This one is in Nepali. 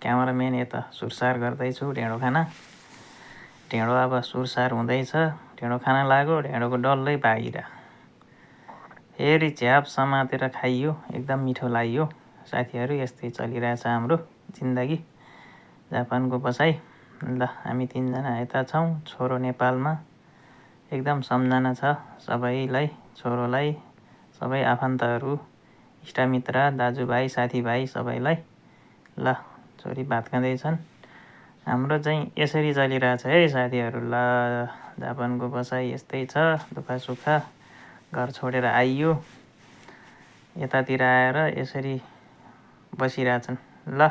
क्यामेराम्यान यता सुरसार गर्दैछु ढेँडो खाना। ढेँडो अब सुरसार हुँदैछ, ढेँडो खाना लाग्यो, ढेँडोको डल्लै बाहिर फेरि झ्याप समातेर खाइयो, एकदम मिठो लाग्यो। साथीहरू यस्तै चलिरहेछ हाम्रो जिन्दगी, जापानको बसाइ। ल हामी 3 जना यता छौँ, छोरो नेपालमा। एकदम सम्झना छ सबैलाई, छोरोलाई, सबै आफन्तहरू, इष्टमित्र, दाजुभाइ, साथीभाइ सबैलाई। ल छोरी भात खाँदैछन्। हाम्रो चाहिँ यसरी चलिरहेछ है साथीहरू। ल जापानको बसाइ यस्तै छ, दुःख सुख घर छोडेर आइयो, यतातिर आएर यसरी बसिरहेछन्। ल